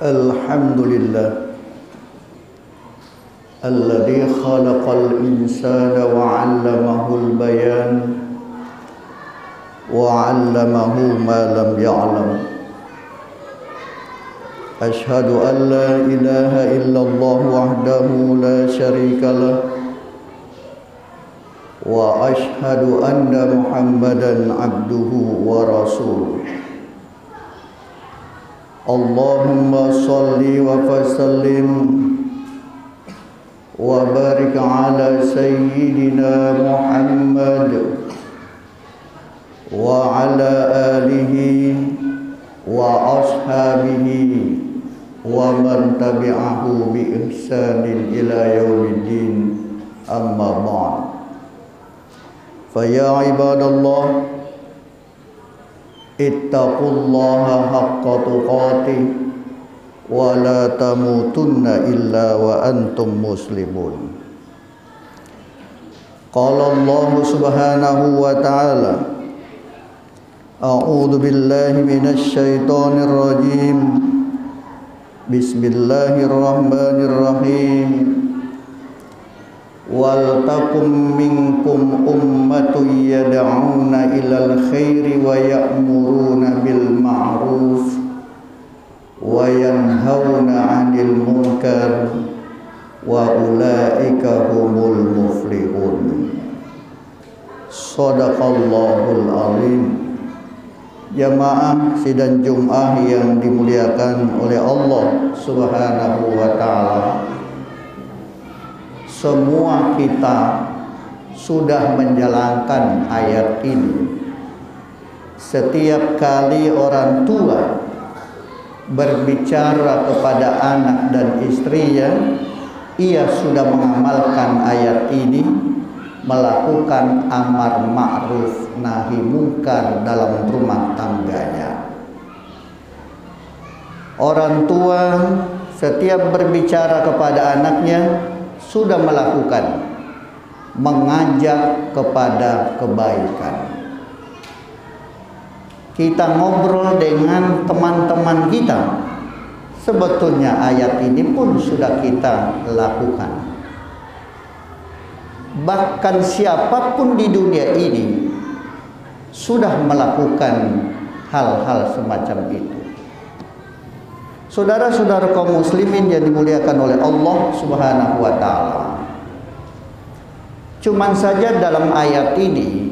Alhamdulillah alladzi khalaqal insana wa 'allamahul bayan wa 'allamahu ma lam ya'lam. Ashhadu an la ilaha illallah wahdahu la syarika lah wa ashhadu anna Muhammadan 'abduhu wa rasuluh. Allahumma salli wa sallim wa barik ala sayyidina Muhammad wa ala alihi wa ashabihi wa man tabi'ahu bi ihsanin ila yaumiddin, amma ba'd. Fa ya ibadallah, ittaqullaha haqqa tuqatih wa la tamutunna illa wa antum muslimun. Qala Allah subhanahu wa ta'ala, a'udzu billahi minasy syaithanir rajim. Bismillahirrahmanirrahim. Wal takum minkum ummatun yad'una ilal khairi wa ya'muruna bil ma'ruf wa yanhauna 'anil munkar wa ulaika humul muflihun. Shadaqallahul azim. Jamaah sidang Jumat yang dimuliakan oleh Allah Subhanahu wa ta'ala, semua kita sudah menjalankan ayat ini. Setiap kali orang tua berbicara kepada anak dan istrinya, ia sudah mengamalkan ayat ini, melakukan amar ma'ruf nahi mungkar dalam rumah tangganya. Orang tua setiap berbicara kepada anaknya sudah melakukan, mengajak kepada kebaikan. Kita ngobrol dengan teman-teman kita, sebetulnya ayat ini pun sudah kita lakukan. Bahkan siapapun di dunia ini sudah melakukan hal-hal semacam itu. Saudara-saudara kaum muslimin yang dimuliakan oleh Allah Subhanahu wa ta'ala, cuman saja dalam ayat ini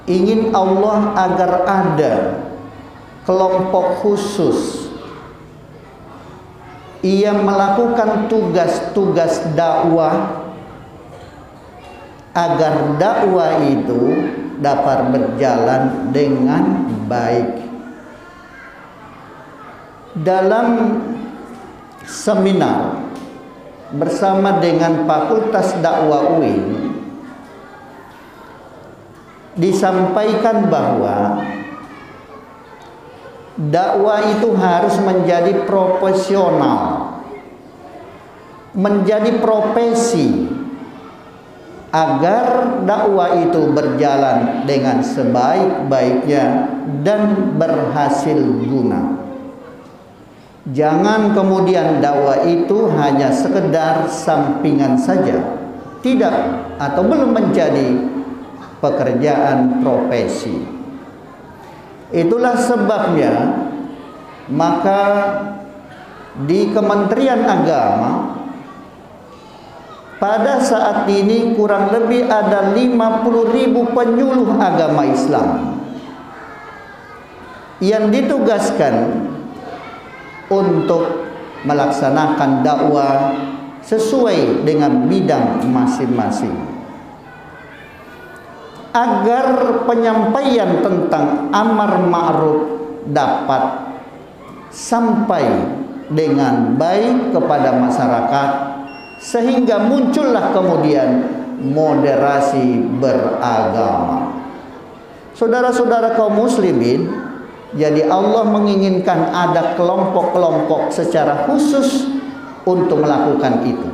ingin Allah agar ada kelompok khusus yang melakukan tugas-tugas dakwah, agar dakwah itu dapat berjalan dengan baik. Dalam seminar bersama dengan Fakultas Dakwah UIN disampaikan bahwa dakwah itu harus menjadi profesional, menjadi profesi, agar dakwah itu berjalan dengan sebaik-baiknya dan berhasil guna. Jangan kemudian dakwah itu hanya sekedar sampingan saja, tidak atau belum menjadi pekerjaan profesi. Itulah sebabnya maka di Kementerian Agama pada saat ini kurang lebih ada 50.000 penyuluh agama Islam yang ditugaskan untuk melaksanakan dakwah sesuai dengan bidang masing-masing, agar penyampaian tentang amar ma'ruf dapat sampai dengan baik kepada masyarakat, sehingga muncullah kemudian moderasi beragama. Saudara-saudara kaum muslimin, jadi Allah menginginkan ada kelompok-kelompok secara khusus untuk melakukan itu.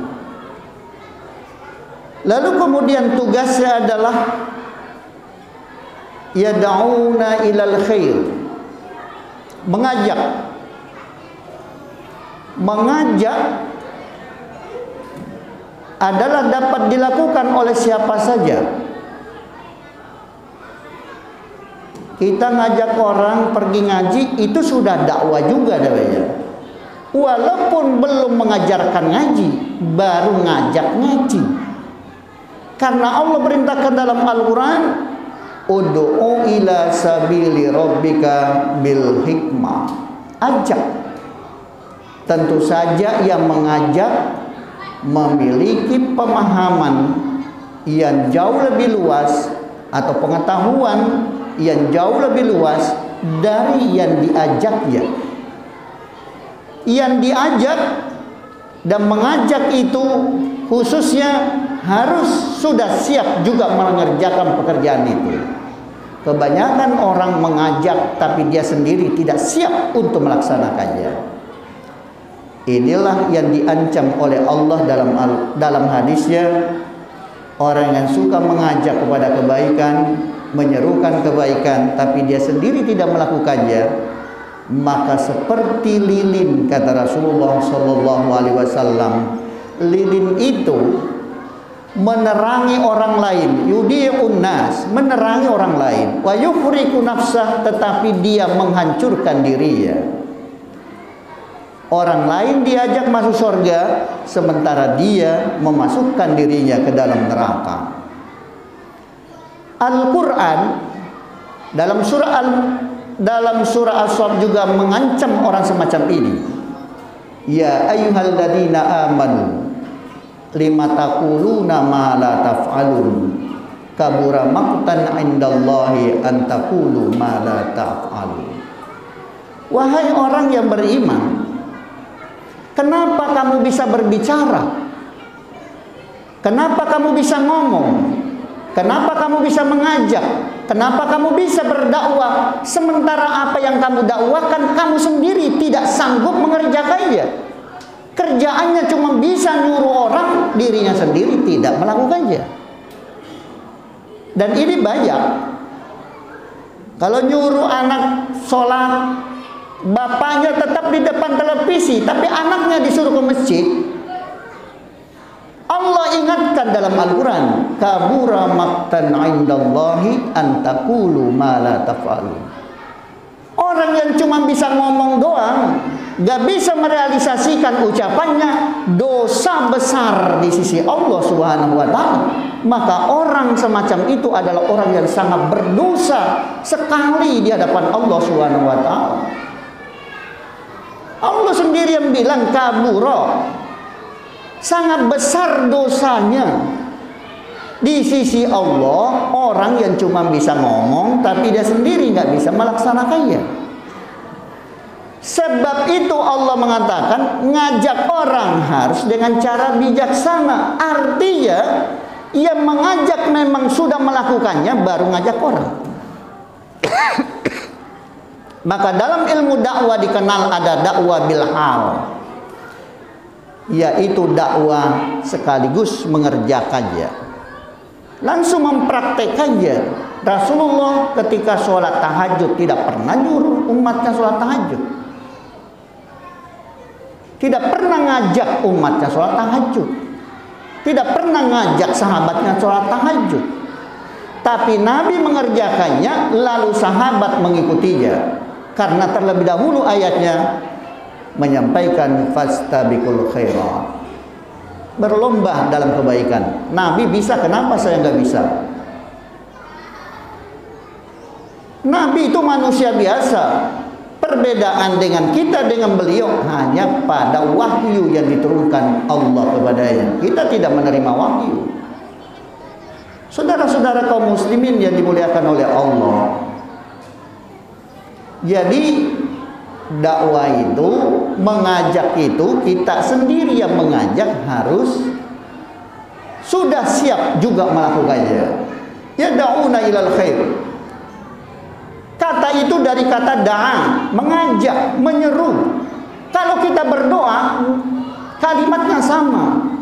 Lalu kemudian tugasnya adalah yad'una ilal khair, mengajak mengajak adalah dapat dilakukan oleh siapa saja. Kita ngajak orang pergi ngaji itu sudah dakwah juga namanya. Walaupun belum mengajarkan ngaji, baru ngajak ngaji. Karena Allah perintahkan dalam Al-Quran, ud'u ila sabili rabbika bil hikmah. Ajak. Tentu saja yang mengajak memiliki pemahaman yang jauh lebih luas atau pengetahuan yang jauh lebih luas dari yang diajaknya. Yang diajak dan mengajak itu khususnya harus sudah siap juga mengerjakan pekerjaan itu. Kebanyakan orang mengajak tapi dia sendiri tidak siap untuk melaksanakannya. Inilah yang diancam oleh Allah dalam hadisnya, orang yang suka mengajak kepada kebaikan, menyerukan kebaikan tapi dia sendiri tidak melakukannya, maka seperti lilin, kata Rasulullah sallallahu alaihi wasallam, lilin itu menerangi orang lain, yudhi'un nas, menerangi orang lain, wa yuhriku nafsah, tetapi dia menghancurkan dirinya. Orang lain diajak masuk surga, sementara dia memasukkan dirinya ke dalam neraka. Al-Quran dalam surah As-Saff juga mengancam orang semacam ini. Ya ayyuhalladzina amanu lima taquluna ma la taf'alun kabura maqtan 'indallahi an taqulu ma la taf'alun. Wahai orang yang beriman, kenapa kamu bisa berbicara? Kenapa kamu bisa ngomong? Kenapa kamu bisa mengajak? Kenapa kamu bisa berdakwah? Sementara apa yang kamu dakwakan kamu sendiri tidak sanggup mengerjakannya. Kerjaannya cuma bisa nyuruh orang, dirinya sendiri tidak melakukannya. Dan ini banyak. Kalau nyuruh anak sholat, bapaknya tetap di depan televisi, tapi anaknya disuruh ke masjid. Allah ingatkan dalam Al-Quran, kabura maqtan 'indallahi an taqulu ma la taf'alun. Orang yang cuma bisa ngomong doang, gak bisa merealisasikan ucapannya, dosa besar di sisi Allah Subhanahu wa ta'ala. Maka orang semacam itu adalah orang yang sangat berdosa sekali di hadapan Allah Subhanahu wa ta'ala. Allah sendiri yang bilang kabura, sangat besar dosanya di sisi Allah orang yang cuma bisa ngomong tapi dia sendiri nggak bisa melaksanakannya. Sebab itu Allah mengatakan ngajak orang harus dengan cara bijaksana. Artinya yang mengajak memang sudah melakukannya baru ngajak orang. Maka dalam ilmu dakwah dikenal ada dakwah bil hal, yaitu dakwah sekaligus mengerjakannya, langsung mempraktekannya. Rasulullah ketika sholat tahajud tidak pernah nyuruh umatnya sholat tahajud, tidak pernah ngajak umatnya sholat tahajud, tidak pernah ngajak sahabatnya sholat tahajud. Tapi Nabi mengerjakannya, lalu sahabat mengikutinya. Karena terlebih dahulu ayatnya menyampaikan fastabiqul khairat, berlomba dalam kebaikan. Nabi bisa, kenapa saya nggak bisa? Nabi itu manusia biasa. Perbedaan dengan kita dengan beliau hanya pada wahyu yang diturunkan Allah kepadanya. Kita tidak menerima wahyu. Saudara-saudara kaum muslimin yang dimuliakan oleh Allah, jadi dakwah itu, mengajak itu, kita sendiri yang mengajak harus sudah siap juga melakukannya. Ya da'una ilal khair. Kata itu dari kata da'a, mengajak, menyeru. Kalau kita berdoa, kalimatnya sama.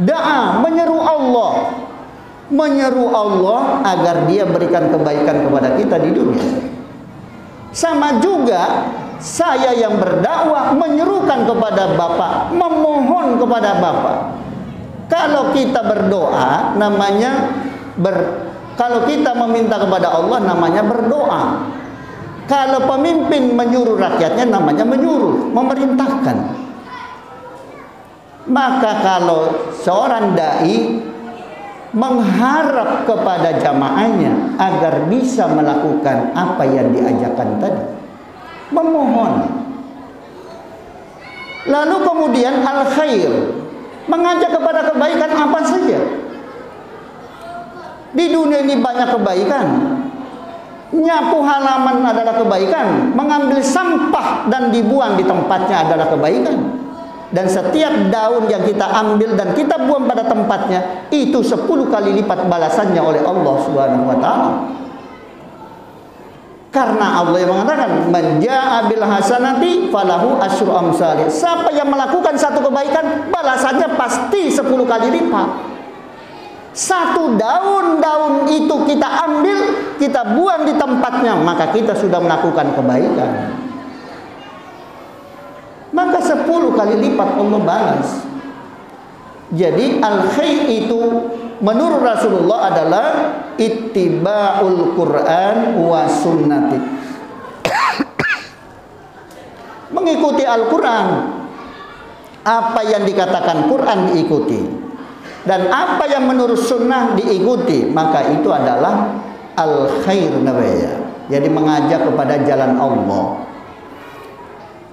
Da'a, menyeru Allah. Menyeru Allah agar dia berikan kebaikan kepada kita di dunia. Sama juga Saya yang berdakwah menyerukan kepada Bapak, memohon kepada Bapak. Kalau kita berdoa namanya kalau kita meminta kepada Allah namanya berdoa. Kalau pemimpin menyuruh rakyatnya namanya menyuruh, memerintahkan. Maka kalau seorang dai mengharap kepada jamaahnya agar bisa melakukan apa yang diajarkan tadi, memohon. Lalu kemudian al-khair, mengajak kepada kebaikan apa saja. Di dunia ini banyak kebaikan. Nyapu halaman adalah kebaikan, mengambil sampah dan dibuang di tempatnya adalah kebaikan. Dan setiap daun yang kita ambil dan kita buang pada tempatnya, itu 10 kali lipat balasannya oleh Allah Subhanahu wa taala. Karena Allah yang mengatakan, "Man jaa'a bil hasanati falahu asyru amsalih." Siapa yang melakukan satu kebaikan, balasannya pasti 10 kali lipat. Satu daun-daun itu kita ambil, kita buang di tempatnya, maka kita sudah melakukan kebaikan. Maka 10 kali lipat Allah balas. Jadi al-khair itu menurut Rasulullah adalah ittiba'ul Quran wa sunnati. Mengikuti Al-Quran. Apa yang dikatakan Quran diikuti, dan apa yang menurut sunnah diikuti, maka itu adalah al-khair namanya. Jadi mengajak kepada jalan Allah.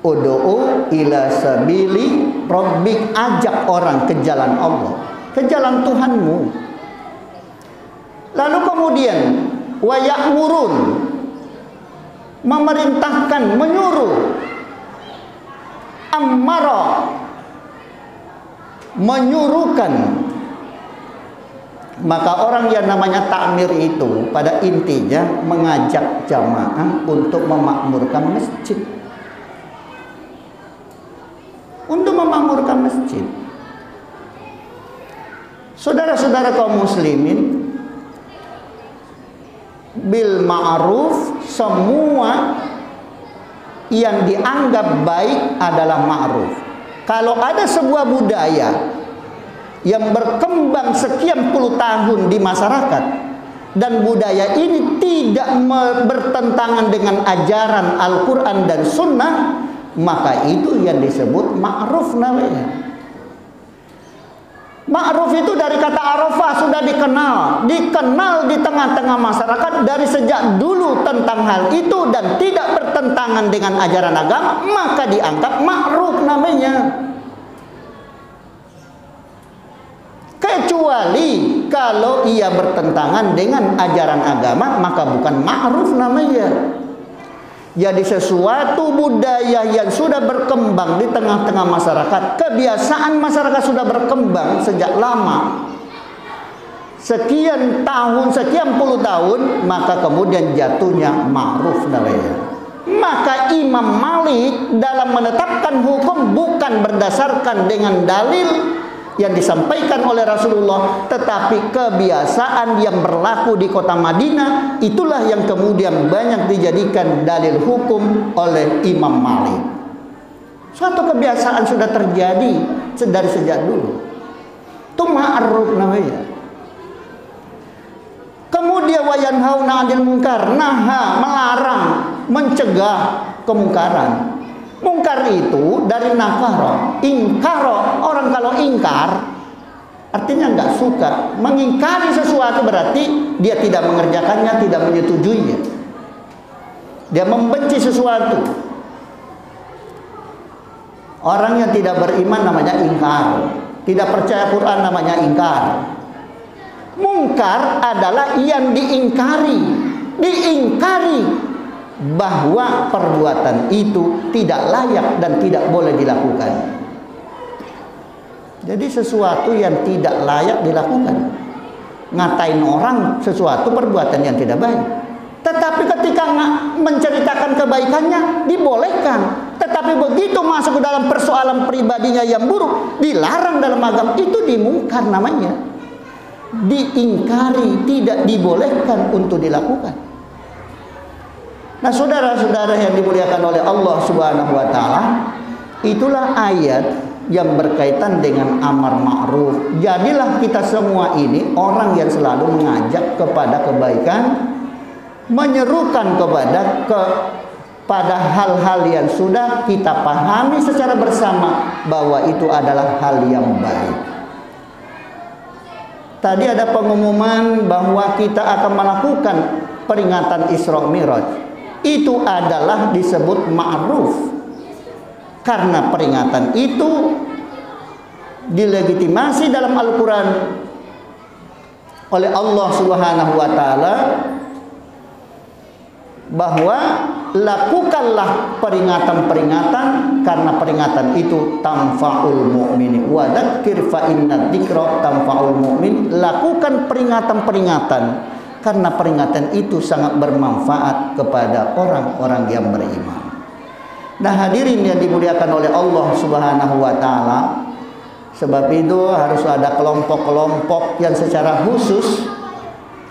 Ud'u ila sabili rabbik, ajak orang ke jalan Allah, ke jalan Tuhanmu. Lalu kemudian wa ya'murun, memerintahkan, menyuruh. Ammara, menyuruhkan. Maka orang yang namanya takmir itu pada intinya mengajak jamaah untuk memakmurkan masjid. Untuk memakmurkan masjid. Saudara-saudara kaum muslimin, bil ma'ruf, semua yang dianggap baik adalah ma'ruf. Kalau ada sebuah budaya yang berkembang sekian puluh tahun di masyarakat dan budaya ini tidak bertentangan dengan ajaran Al-Quran dan Sunnah, maka itu yang disebut ma'ruf namanya. Ma'ruf itu dari kata arafah, sudah dikenal di tengah-tengah masyarakat dari sejak dulu tentang hal itu dan tidak bertentangan dengan ajaran agama, maka dianggap ma'ruf namanya. Kecuali kalau ia bertentangan dengan ajaran agama, maka bukan ma'ruf namanya. Jadi sesuatu budaya yang sudah berkembang di tengah-tengah masyarakat, kebiasaan masyarakat sudah berkembang sejak lama, sekian tahun, sekian puluh tahun, maka kemudian jatuhnya ma'ruf namanya. Maka Imam Malik dalam menetapkan hukum bukan berdasarkan dengan dalil yang disampaikan oleh Rasulullah, tetapi kebiasaan yang berlaku di kota Madinah, itulah yang kemudian banyak dijadikan dalil hukum oleh Imam Malik. Suatu kebiasaan sudah terjadi dari sejak dulu. Itu ma'ruf namanya. Kemudian wa yanhauna 'anil munkar, naha, melarang, mencegah kemungkaran. Mungkar itu dari nakaro, ingkaro. Orang kalau ingkar artinya nggak suka, mengingkari sesuatu berarti dia tidak mengerjakannya, tidak menyetujuinya, dia membenci sesuatu. Orang yang tidak beriman namanya ingkar, tidak percaya Quran namanya ingkar. Mungkar adalah yang diingkari bahwa perbuatan itu tidak layak dan tidak boleh dilakukan. Jadi sesuatu yang tidak layak dilakukan, ngatain orang sesuatu perbuatan yang tidak baik. Tetapi ketika menceritakan kebaikannya dibolehkan. Tetapi begitu masuk ke dalam persoalan pribadinya yang buruk, dilarang dalam agama, itu dimungkar namanya. Diingkari, tidak dibolehkan untuk dilakukan. Nah, saudara-saudara yang dimuliakan oleh Allah Subhanahu wa taala, itulah ayat yang berkaitan dengan amar ma'ruf. Jadilah kita semua ini orang yang selalu mengajak kepada kebaikan, menyerukan pada hal-hal yang sudah kita pahami secara bersama bahwa itu adalah hal yang baik. Tadi ada pengumuman bahwa kita akan melakukan peringatan Isra Mi'raj. Itu adalah disebut ma'ruf, karena peringatan itu dilegitimasi dalam Al-Quran oleh Allah Subhanahu wa taala bahwa lakukanlah peringatan-peringatan karena peringatan itu tanfa'ul mu'min wa dzakir fa inna dzikra tanfa'ul mu'min. Lakukan peringatan-peringatan karena peringatan itu sangat bermanfaat kepada orang-orang yang beriman. Nah, hadirin yang dimuliakan oleh Allah Subhanahu wa taala, sebab itu harus ada kelompok-kelompok yang secara khusus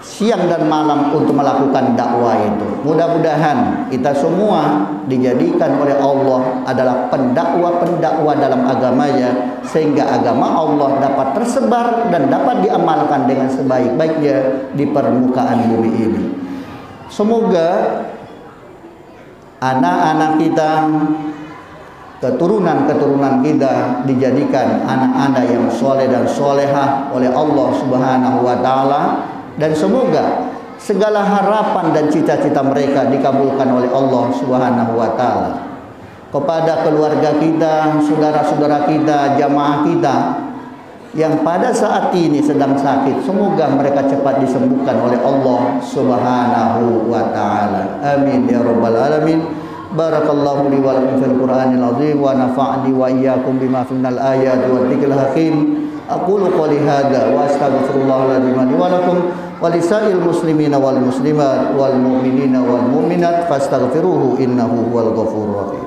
siang dan malam untuk melakukan dakwah itu. Mudah-mudahan kita semua dijadikan oleh Allah adalah pendakwa-pendakwa dalam agamanya, sehingga agama Allah dapat tersebar dan dapat diamalkan dengan sebaik-baiknya di permukaan bumi ini. Semoga anak-anak kita, keturunan-keturunan kita dijadikan anak-anak yang soleh dan solehah oleh Allah Subhanahu wa taala, dan semoga segala harapan dan cita-cita mereka dikabulkan oleh Allah Subhanahu wa taala. Kepada keluarga kita, saudara-saudara kita, jamaah kita yang pada saat ini sedang sakit, semoga mereka cepat disembuhkan oleh Allah Subhanahu wa taala. Amin ya rabbal alamin. Barakallahu li wa lakum fil Qur'anil azim wa nafa'ni wa iyyakum bima fihi minal ayati wa dzikril hakim. Aqulu qouli hadza wa astaghfirullahal ladzim li wa lakum wa lisa'il muslimina wal muslimat wal mu'minina wal mu'minat fastaghfiruhu innahu huwal ghafurur rahim.